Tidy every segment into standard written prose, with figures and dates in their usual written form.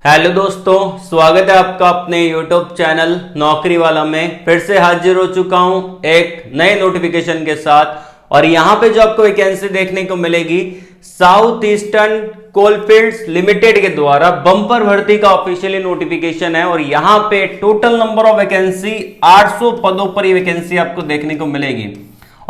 Hello दोस्तों, स्वागत है आपका अपने YouTube चैनल नौकरी वाला में। फिर से हाजिर हो चुका हूं एक नए नोटिफिकेशन के साथ। और यहां पे जो आपको वैकेंसी देखने को मिलेगी साउथ ईस्टर्न कोलफील्ड्स लिमिटेड के द्वारा बम्पर भर्ती का ऑफिशियली नोटिफिकेशन है। और यहां पे टोटल नंबर ऑफ वैकेंसी 800 पदों पर ये वैकेंसी आपको देखने को मिलेगी।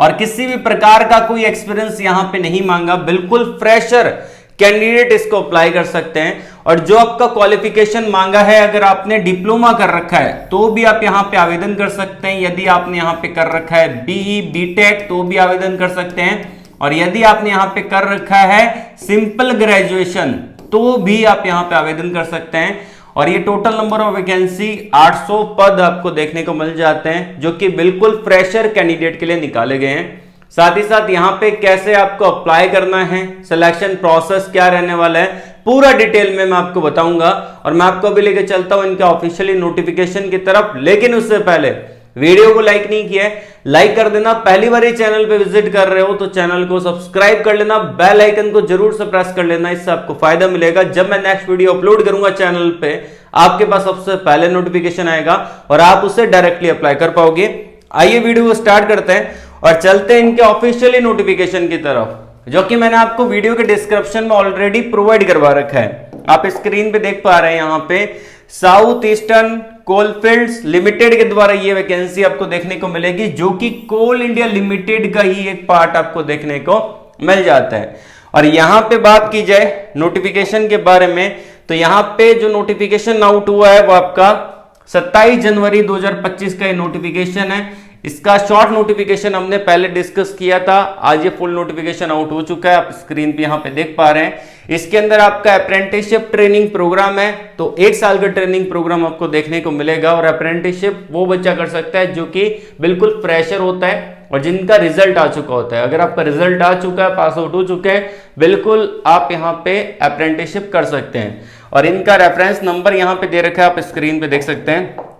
और किसी भी प्रकार का कोई एक्सपीरियंस यहां पे नहीं मांगा, बिल्कुल फ्रेशर कैंडिडेट इसको अप्लाई कर सकते हैं। और जो आपका क्वालिफिकेशन मांगा है, अगर आपने डिप्लोमा कर रखा है तो भी आप यहां पे आवेदन कर सकते हैं। यदि आपने यहां पे कर रखा है बीई बीटेक तो भी आवेदन कर सकते हैं। और यदि आपने यहां पे कर रखा है सिंपल ग्रेजुएशन तो भी आप यहां पे आवेदन कर सकते हैं। और ये टोटल नंबर ऑफ वैकेंसी 800 पद आपको देखने को मिल जाते हैं, जो कि बिल्कुल फ्रेशर कैंडिडेट के लिए निकाले गए हैं। साथ ही साथ यहाँ पे कैसे आपको अप्लाई करना है, सिलेक्शन प्रोसेस क्या रहने वाला है, पूरा डिटेल में मैं आपको बताऊंगा। और मैं आपको अभी लेके चलता हूं इनके ऑफिशियली नोटिफिकेशन की तरफ। लेकिन उससे पहले वीडियो को लाइक नहीं किया है, लाइक कर देना। पहली बार चैनल पे विजिट कर रहे हो तो चैनल को सब्सक्राइब कर लेना, बेल आइकन को जरूर से प्रेस कर लेना। इससे आपको फायदा मिलेगा। जब मैं नेक्स्ट वीडियो अपलोड करूंगा चैनल पे, आपके पास सबसे पहले नोटिफिकेशन आएगा और आप उसे डायरेक्टली अप्लाई कर पाओगे। आइए वीडियो को स्टार्ट करते हैं और चलते हैं इनके ऑफिशियली नोटिफिकेशन की तरफ, जो कि मैंने आपको वीडियो के डिस्क्रिप्शन में ऑलरेडी प्रोवाइड करवा रखा है। आप स्क्रीन पे देख पा रहे हैं, यहाँ पे साउथ ईस्टर्न कोलफील्ड्स लिमिटेड के द्वारा ये वैकेंसी आपको देखने को मिलेगी, जो कि कोल इंडिया लिमिटेड का ही एक पार्ट आपको देखने को मिल जाता है। और यहां पे बात की जाए नोटिफिकेशन के बारे में, तो यहां पे जो नोटिफिकेशन आउट हुआ है वो आपका 27 जनवरी 2025 का ये नोटिफिकेशन है। इसका शॉर्ट नोटिफिकेशन हमने पहले डिस्कस किया था, आज ये फुल नोटिफिकेशन आउट हो चुका है। आप स्क्रीन पे यहाँ पे देख पा रहे हैं। इसके अंदर आपका अप्रेंटिसशिप ट्रेनिंग प्रोग्राम है, तो 1 साल का ट्रेनिंग प्रोग्राम आपको देखने को मिलेगा। और अप्रेंटिसशिप वो बच्चा कर सकता है जो कि बिल्कुल फ्रेशर होता है और जिनका रिजल्ट आ चुका होता है। अगर आपका रिजल्ट आ चुका है, पास आउट हो चुका है, बिल्कुल आप यहाँ पे अप्रेंटिसशिप कर सकते हैं। और इनका रेफरेंस नंबर यहाँ पे दे रखा है, आप स्क्रीन पे देख सकते हैं।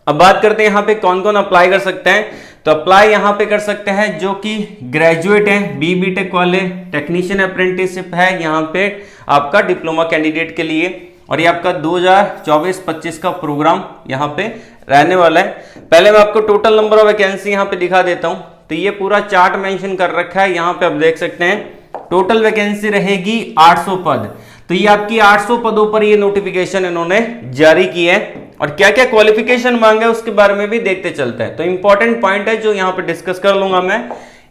अब बात करते हैं यहाँ पे कौन कौन अप्लाई कर सकते हैं। तो अप्लाई यहाँ पे कर सकते हैं जो कि ग्रेजुएट हैं, बी बीटेक वाले, टेक्नीशियन अप्रेंटिसशिप है यहाँ पे आपका डिप्लोमा कैंडिडेट के लिए। और ये आपका 2024-25 का प्रोग्राम यहाँ पे रहने वाला है। पहले मैं आपको टोटल नंबर ऑफ वैकेंसी यहाँ पे दिखा देता हूँ। तो ये पूरा चार्ट मेंशन कर रखा है, यहाँ पे आप देख सकते हैं। टोटल वैकेंसी रहेगी 800 पद। तो ये आपकी 800 पदों पर ये नोटिफिकेशन इन्होंने जारी की है। और क्या क्या क्वालिफिकेशन मांगे उसके बारे में भी देखते चलते हैं। तो इंपॉर्टेंट पॉइंट है जो यहाँ पे डिस्कस कर लूंगा मैं।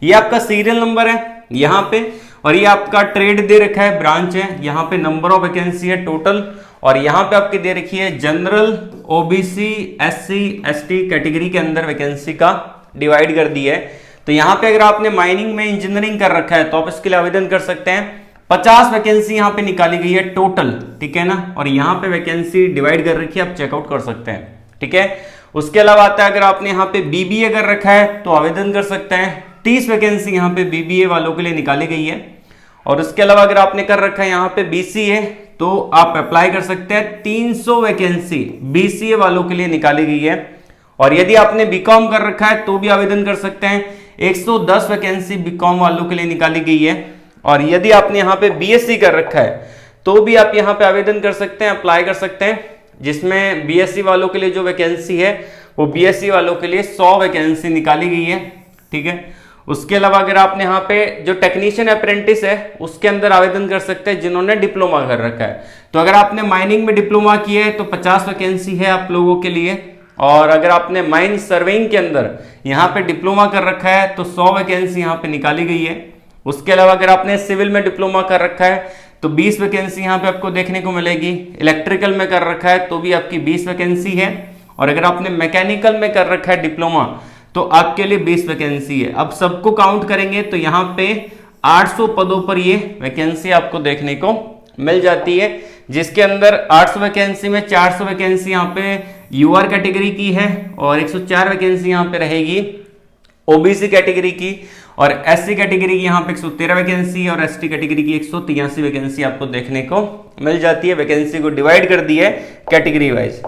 ये आपका सीरियल नंबर है यहाँ पे, और ये आपका ट्रेड दे रखा है, ब्रांच है। यहाँ पे नंबर ऑफ वैकेंसी है टोटल। और यहाँ पे आपकी दे रखी है general, OBC, SC, ST category के अंदर वैकेंसी का डिवाइड कर दी है। तो यहाँ पे अगर आपने माइनिंग में इंजीनियरिंग कर रखा है तो आप इसके लिए आवेदन कर सकते हैं। 50 वैकेंसी यहाँ पे निकाली गई है टोटल, ठीक है ना। और यहाँ पे वैकेंसी डिवाइड कर रखी है, आप चेकआउट कर सकते हैं, ठीक है। उसके अलावा आता है अगर आपने यहाँ पे बीबीए कर रखा है तो आवेदन कर सकते हैं। 30 वैकेंसी यहाँ पे बीबीए वालों के लिए निकाली गई है। और उसके अलावा अगर आपने कर रखा है यहाँ पे बीसीए तो आप अप्लाई कर सकते हैं। 300 वैकेंसी बीसीए वालों के लिए निकाली गई है। और यदि आपने बीकॉम कर रखा है तो भी आवेदन कर सकते हैं। 110 वैकेंसी बीकॉम वालों के लिए निकाली गई है। और यदि आपने यहाँ पे बीएससी कर रखा है तो भी आप यहाँ पे आवेदन कर सकते हैं, अप्लाई कर सकते हैं। जिसमें बीएससी वालों के लिए जो वैकेंसी है वो बीएससी वालों के लिए 100 वैकेंसी निकाली गई है, ठीक है। उसके अलावा अगर आपने यहाँ पे जो टेक्नीशियन अप्रेंटिस है उसके अंदर आवेदन कर सकते हैं जिन्होंने डिप्लोमा कर रखा है। तो अगर आपने माइनिंग में डिप्लोमा किया है तो 50 वैकेंसी है आप लोगों के लिए। और अगर आपने माइन सर्वेइंग के अंदर यहाँ पे डिप्लोमा कर रखा है तो 100 वैकेंसी यहाँ पे निकाली गई है। उसके अलावा अगर आपने सिविल में डिप्लोमा कर रखा है तो 20 वैकेंसी यहाँ पे आपको देखने को मिलेगी। इलेक्ट्रिकल में कर रखा है तो भी आपकी 20 वैकेंसी है। और अगर आपने मैकेनिकल में कर रखा है डिप्लोमा तो आपके लिए 20 वैकेंसी है। अब सबको काउंट करेंगे तो यहाँ पे 800 पदों पर ये वैकेंसी आपको देखने को मिल जाती है, जिसके अंदर 800 वैकेंसी में 400 वैकेंसी यहाँ पे यूआर कैटेगरी की है और 104 वैकेंसी यहाँ पे रहेगी ओबीसी कैटेगरी की। और एससी कैटेगरी की यहाँ पे 113 वैकेंसी और एसटी कैटेगरी की 183 वैकेंसी आपको देखने को मिल जाती है। वैकेंसी को डिवाइड कर दी है कैटेगरी वाइज।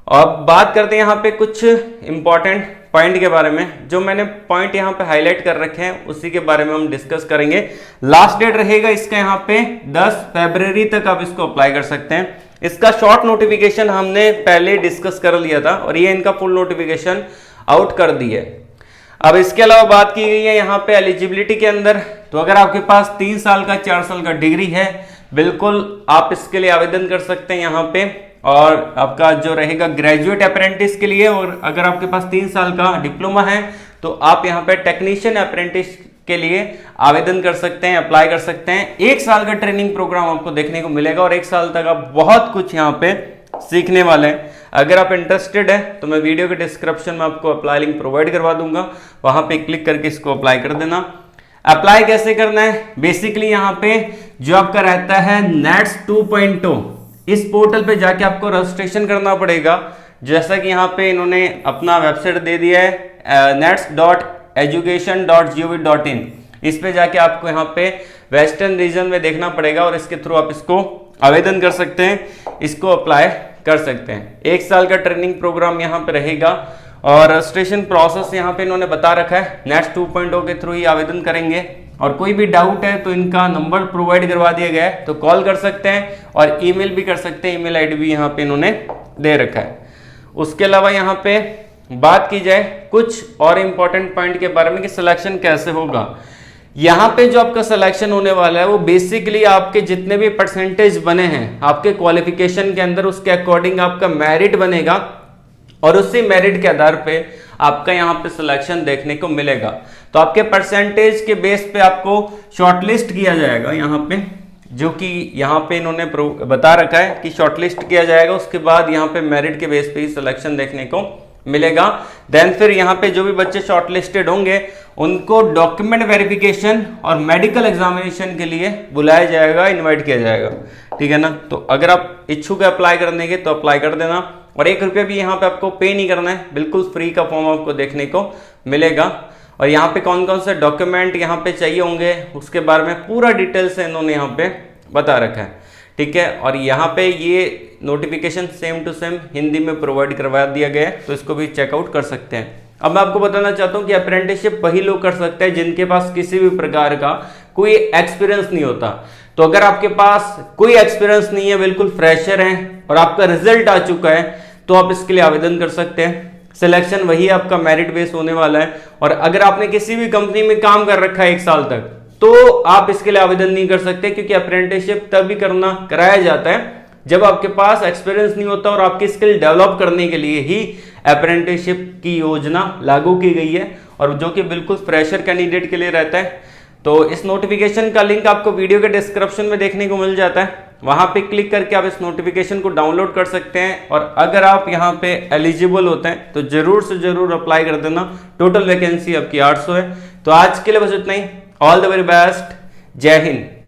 अब बात करते हैं यहाँ पे कुछ इंपॉर्टेंट पॉइंट के बारे में। जो मैंने पॉइंट यहाँ पे हाईलाइट कर रखे हैं उसी के बारे में हम डिस्कस करेंगे। लास्ट डेट रहेगा इसका यहाँ पे 10 फरवरी तक आप इसको अप्लाई कर सकते हैं। इसका शॉर्ट नोटिफिकेशन हमने पहले डिस्कस कर लिया था और ये इनका फुल नोटिफिकेशन आउट कर दिया है। अब इसके अलावा बात की गई है यहाँ पे एलिजिबिलिटी के अंदर, तो अगर आपके पास 3 साल का 4 साल का डिग्री है, बिल्कुल आप इसके लिए आवेदन कर सकते हैं यहाँ पे। और आपका जो रहेगा ग्रेजुएट अप्रेंटिस के लिए, और अगर आपके पास 3 साल का डिप्लोमा है तो आप यहाँ पे टेक्नीशियन अप्रेंटिस के लिए आवेदन कर सकते हैं, अप्लाई कर सकते हैं। 1 साल का ट्रेनिंग प्रोग्राम आपको देखने को मिलेगा और 1 साल तक आप बहुत कुछ यहाँ पे सीखने वाले हैं। अगर आप इंटरेस्टेड है तो मैं वीडियो के डिस्क्रिप्शन में आपको अप्लाई लिंक प्रोवाइड करवा दूंगा, वहां पे क्लिक करके इसको अप्लाई कर देना। अप्लाई कैसे करना है, बेसिकली यहाँ पे जो आपका रहता है नेट्स 2.0, इस पोर्टल पे जाके आपको रजिस्ट्रेशन करना पड़ेगा। जैसा कि यहाँ पे इन्होंने अपना वेबसाइट दे दिया है nets.education.gov.in, इस पे जाके आपको यहाँ पे वेस्टर्न रीजन में देखना पड़ेगा और इसके थ्रू आप इसको आवेदन कर सकते हैं, इसको अप्लाई कर सकते हैं। 1 साल का ट्रेनिंग प्रोग्राम यहाँ पे रहेगा और रजिस्ट्रेशन प्रोसेस यहाँ पे इन्होंने बता रखा है, नेट्स 2.0 के थ्रू ही आवेदन करेंगे। और कोई भी डाउट है तो इनका नंबर प्रोवाइड करवा दिया गया है, तो कॉल कर सकते हैं और ईमेल भी कर सकते हैं, ईमेल आईडी भी यहाँ पे इन्होंने दे रखा है। उसके अलावा यहाँ पे बात की जाए कुछ और इंपॉर्टेंट पॉइंट के बारे में कि सिलेक्शन कैसे होगा। यहाँ पे जो आपका सिलेक्शन होने वाला है वो बेसिकली आपके जितने भी परसेंटेज बने हैं आपके क्वालिफिकेशन के अंदर, उसके अकॉर्डिंग आपका मेरिट बनेगा और उसी मेरिट के आधार पे आपका यहाँ पे सिलेक्शन देखने को मिलेगा। तो आपके परसेंटेज के बेस पे आपको शॉर्टलिस्ट किया जाएगा यहाँ पे, जो कि यहाँ पे इन्होंने बता रखा है कि शॉर्टलिस्ट किया जाएगा। उसके बाद यहाँ पे मेरिट के बेस पे ही सिलेक्शन देखने को मिलेगा। देन फिर यहाँ पे जो भी बच्चे शॉर्टलिस्टेड होंगे उनको डॉक्यूमेंट वेरिफिकेशन और मेडिकल एग्जामिनेशन के लिए बुलाया जाएगा, इनवाइट किया जाएगा, ठीक है ना। तो अगर आप इच्छुक है अप्लाई करने के तो अप्लाई कर देना और 1 रुपया भी यहाँ पे आपको पे नहीं करना है, बिल्कुल फ्री का फॉर्म आपको देखने को मिलेगा। और यहाँ पे कौन कौन से डॉक्यूमेंट यहाँ पे चाहिए होंगे उसके बारे में पूरा डिटेल से इन्होंने यहाँ पे बता रखा है, ठीक है। और यहाँ पे ये notification same to same Hindi में प्रोवाइड करवा दिया गया है, तो इसको भी चेकआउट कर सकते हैं। अब मैं आपको बताना चाहता हूँ कि अप्रेंटिसशिप वही लोग कर सकते हैं जिनके पास किसी भी प्रकार का कोई एक्सपीरियंस नहीं होता। तो अगर आपके पास कोई एक्सपीरियंस नहीं है, बिल्कुल फ्रेशर हैं और आपका रिजल्ट आ चुका है, तो आप इसके लिए आवेदन कर सकते हैं। सिलेक्शन वही आपका मेरिट बेस होने वाला है। और अगर आपने किसी भी कंपनी में काम कर रखा है 1 साल तक, तो आप इसके लिए आवेदन नहीं कर सकते, क्योंकि अप्रेंटिसशिप तभी कराया जाता है जब आपके पास एक्सपीरियंस नहीं होता और आपकी स्किल डेवलप करने के लिए ही अप्रेंटिसशिप की योजना लागू की गई है, और जो कि बिल्कुल फ्रेशर कैंडिडेट के लिए रहता है। तो इस नोटिफिकेशन का लिंक आपको वीडियो के डिस्क्रिप्शन में देखने को मिल जाता है, वहां पे क्लिक करके आप इस नोटिफिकेशन को डाउनलोड कर सकते हैं। और अगर आप यहाँ पे एलिजिबल होते हैं तो जरूर से जरूर अप्लाई कर देना। टोटल वैकेंसी आपकी 800 है। तो आज के लिए बस इतना ही। ऑल द वेरी बेस्ट, जय हिंद।